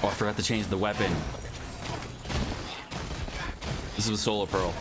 Oh, I forgot to change the weapon. This is a Solar Pearl.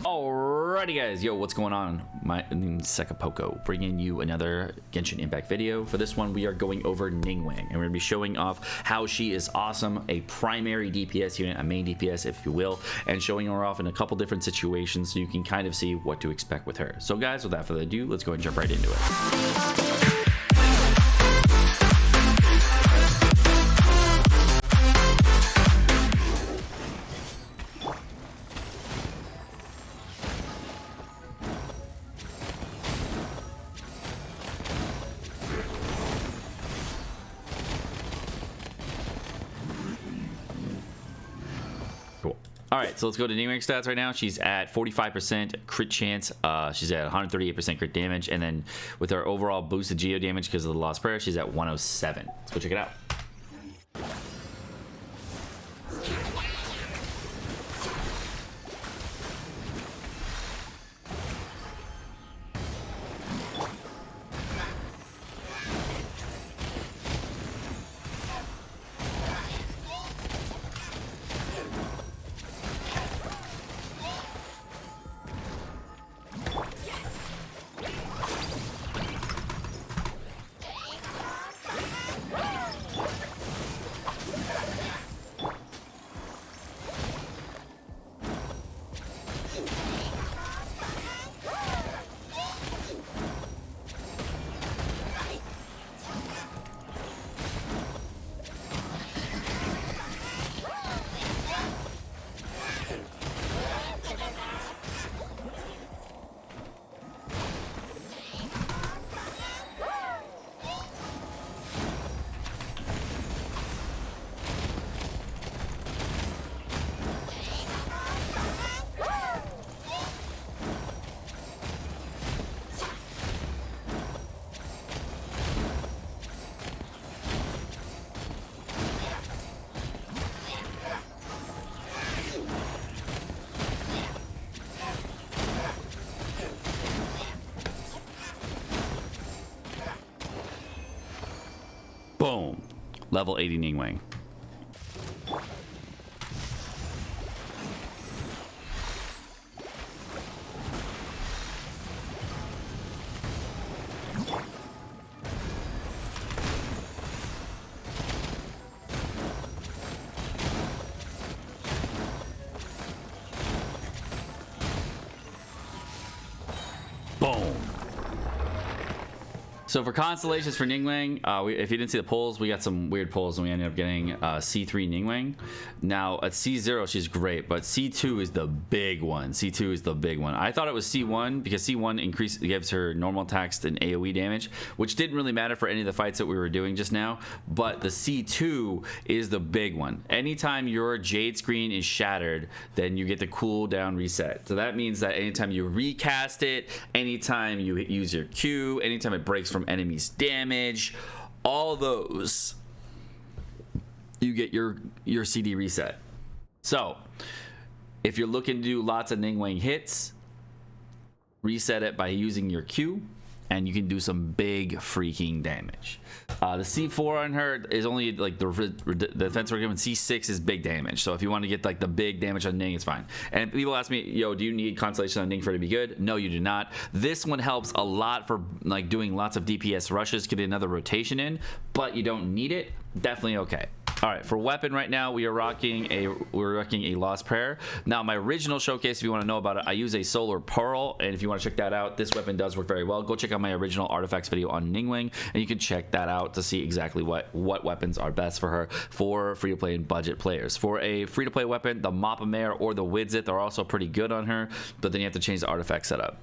Alrighty guys, yo, what's going on? My name's Sekapoko, bringing you another Genshin Impact video. For this one, we are going over Ninguang, and we're going to be showing off how she is awesome, a primary DPS unit, a main DPS if you will, and showing her off in a couple different situations so you can kind of see what to expect with her. So guys, without further ado, let's go and jump right into it. Cool. All right, so let's go to Ninguang stats right now. She's at 45% crit chance. She's at 138% crit damage, and then with her overall boosted geo damage because of the Lost Prayer, she's at 107. Let's go check it out. Boom. Level 80 Ninguang. Boom. So for constellations for Ninguang, if you didn't see the polls, we got some weird polls and we ended up getting C3 Ninguang. Now at C0 she's great, but C2 is the big one. C2 is the big one. I thought it was C1 because C1 gives her normal attacks and AoE damage, which didn't really matter for any of the fights that we were doing just now, but the C2 is the big one. Anytime your Jade screen is shattered, then you get the cooldown reset. So that means that anytime you recast it, anytime you use your Q, anytime it breaks from enemies damage, all those you get your CD reset. So if you're looking to do lots of Ninguang hits, reset it by using your Q and you can do some big freaking damage. The C4 on her is only like the defense we're given. C6 is big damage, so if you want to get like the big damage on Ning, it's fine. And people ask me, yo, do you need Constellation on Ning for it to be good? No, you do not. This one helps a lot for like doing lots of DPS rushes, getting another rotation in, but you don't need it. Definitely okay. All right, for weapon right now, we're rocking a Lost Prayer. Now, my original showcase, if you want to know about it, I use a Solar Pearl, and if you want to check that out, this weapon does work very well. Go check out my original artifacts video on Ninguang, and you can check that out to see exactly what weapons are best for her for free-to-play and budget players. For a free-to-play weapon, the Mappa Mare or the Widzit are also pretty good on her, but then you have to change the artifact setup.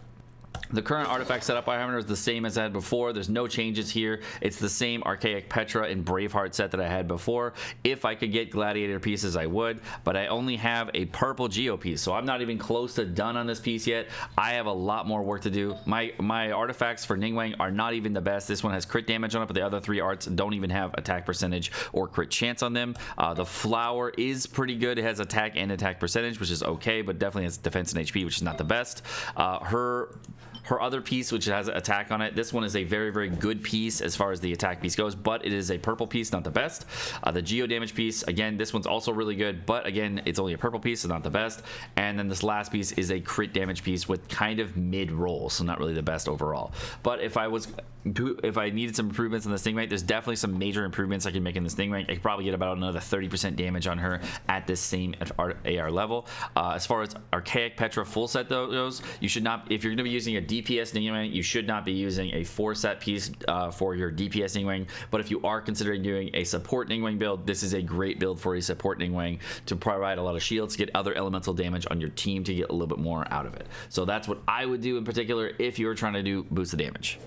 The current artifact setup I have is the same as I had before. There's no changes here. It's the same Archaic Petra and Braveheart set that I had before. If I could get Gladiator pieces, I would, but I only have a purple Geo piece, so I'm not even close to done on this piece yet. I have a lot more work to do. My artifacts for Ninguang are not even the best. This one has crit damage on it, but the other 3 arts don't even have attack percentage or crit chance on them. The flower is pretty good. It has attack and attack percentage, which is okay, but definitely has defense and HP, which is not the best. Her other piece, which has attack on it, this one is a very, very good piece as far as the attack piece goes, but it is a purple piece, not the best. The Geo damage piece, again, this one's also really good, but again, it's only a purple piece, so not the best. And then this last piece is a crit damage piece with kind of mid-roll, so not really the best overall. But if I needed some improvements in this Ninguang, there's definitely some major improvements I can make in this Ninguang. I could probably get about another 30% damage on her at this same AR level. As far as Archaic Petra full set goes, you should not, if you're going to be using a DPS Ninguang, you should not be using a 4-set piece for your DPS Ninguang. But if you are considering doing a support Ninguang build, this is a great build for a support Ninguang to provide a lot of shields, get other elemental damage on your team to get a little bit more out of it. So that's what I would do in particular if you were trying to do boost the damage.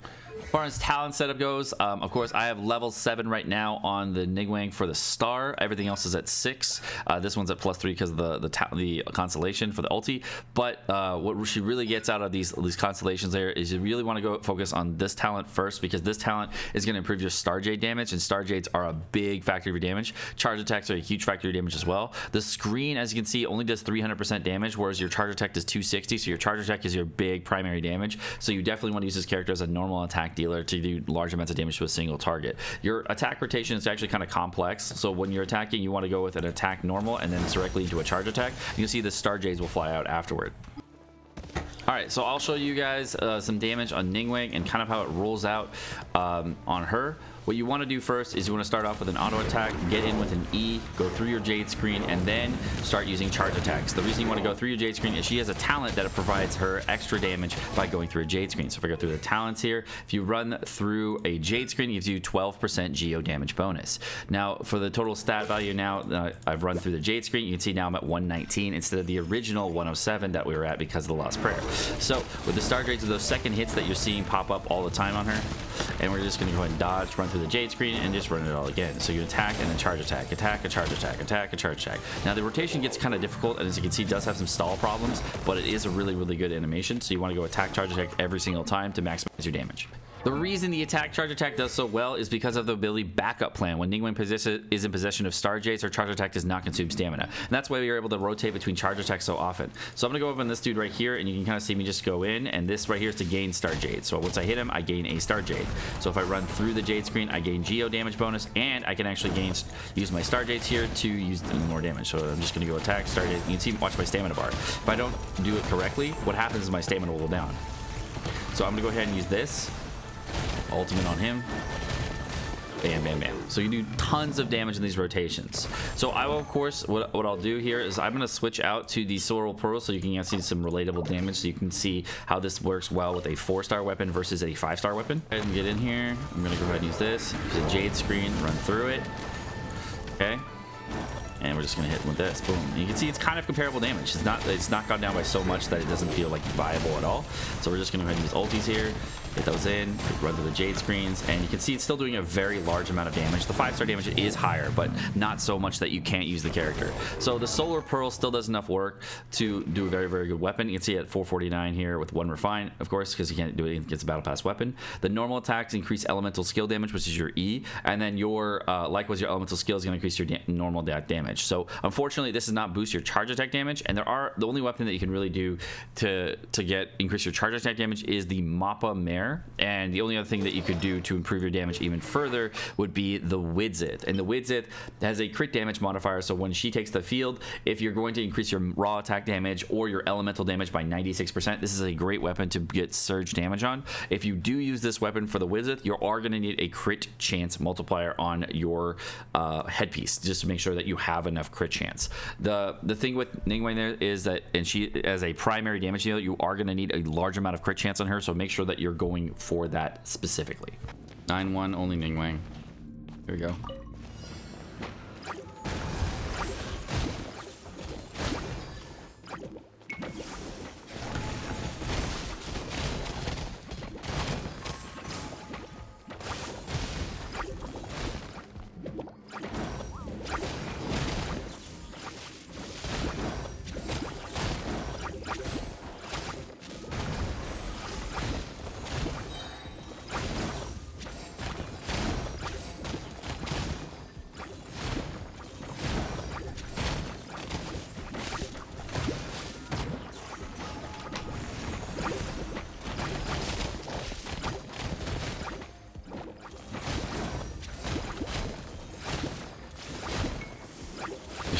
As far as talent setup goes, of course, I have level 7 right now on the Ninguang for the star. Everything else is at 6. This one's at +3 because of the constellation for the ulti. But what she really gets out of these constellations there is you really want to go focus on this talent first, because this talent is going to improve your Star Jade damage, and Star Jades are a big factor of your damage. Charge attacks are a huge factor of your damage as well. The screen, as you can see, only does 300% damage, whereas your charge attack does 260. So your charge attack is your big primary damage. So you definitely want to use this character as a normal attack dealer to do large amounts of damage to a single target. Your attack rotation is actually kind of complex, so when you're attacking, you want to go with an attack normal and then directly into a charge attack. You can see the Star Jades will fly out afterward. Alright, so I'll show you guys some damage on Ninguang and kind of how it rolls out on her. What you want to do first is you want to start off with an auto attack, get in with an E, go through your Jade screen, and then start using charge attacks. The reason you want to go through your Jade screen is she has a talent that provides her extra damage by going through a Jade screen. So if I go through the talents here, if you run through a Jade screen, it gives you 12% Geo damage bonus. Now, for the total stat value now, I've run through the Jade screen. You can see now I'm at 119 instead of the original 107 that we were at because of the Lost Prayer. So with the Star Jades, those second hits that you're seeing pop up all the time on her, and we're just going to go ahead and dodge, run through the Jade screen, and just run it all again. So you attack and then charge attack, attack, a charge attack, attack, a charge attack. Now the rotation gets kind of difficult, and as you can see, does have some stall problems, but it is a really, really good animation. So you want to go attack, charge attack every single time to maximize your damage. The reason the attack charge attack does so well is because of the ability backup plan. When Ninguang is in possession of Star Jades, her charge attack does not consume stamina. And that's why we are able to rotate between charge attacks so often. So I'm going to go up on this dude right here, and you can kind of see me just go in, and this right here is to gain Star Jade. So once I hit him, I gain a Star Jade. So if I run through the Jade screen, I gain Geo damage bonus, and I can actually use my Star Jades here to use more damage. So I'm just going to go attack, Star Jade. You can see, watch my stamina bar. If I don't do it correctly, what happens is my stamina will go down. So I'm going to go ahead and use this. Ultimate on him. Bam, bam, bam. So you do tons of damage in these rotations. So I will, of course, what I'll do here is I'm going to switch out to the Solar Pearl so you can see some relatable damage, so you can see how this works well with a 4-star weapon versus a 5-star weapon. Go ahead and get in here. I'm going to go ahead and use this. Use a Jade screen, run through it. Okay. And we're just going to hit with this. Boom. And you can see it's kind of comparable damage. It's not gone down by so much that it doesn't feel like viable at all. So we're just going to go ahead and use ultis here. Get those in, run through the Jade screens, and you can see it's still doing a very large amount of damage. The 5-star damage is higher, but not so much that you can't use the character. So the Solar Pearl still does enough work to do a very, very good weapon. You can see at 449 here with 1 refine, of course, because you can't do it against a battle pass weapon. The normal attacks increase elemental skill damage, which is your E, and then your likewise your elemental skill is going to increase your normal damage. So unfortunately, this does not boost your charge attack damage, and the only weapon that you can really do to increase your charge attack damage is the Mappa Mare. And the only other thing that you could do to improve your damage even further would be the Widzith. And the Widzith has a crit damage modifier, so when she takes the field, if you're going to increase your raw attack damage or your elemental damage by 96%, this is a great weapon to get surge damage on. If you do use this weapon for the Widzith, you are going to need a crit chance multiplier on your headpiece just to make sure that you have enough crit chance. The thing with Ninguang there is that, and she as a primary damage dealer, you are going to need a large amount of crit chance on her, so make sure that you're going for that specifically. 9-1 only Ninguang. Here we go.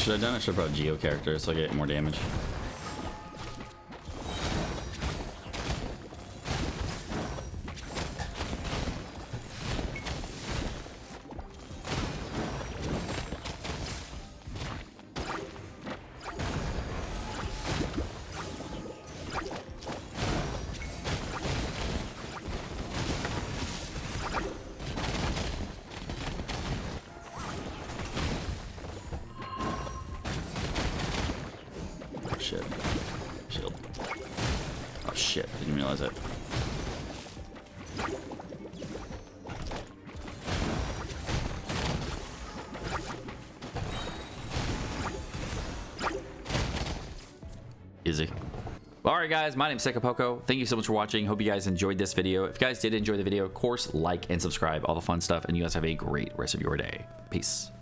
should have done? I should have brought Geo character so I get more damage. Shit. Shield. Oh shit, didn't realize it. Easy. Alright guys, my name's Sekapoko. Thank you so much for watching. Hope you guys enjoyed this video. If you guys did enjoy the video, of course, like and subscribe, all the fun stuff, and you guys have a great rest of your day. Peace.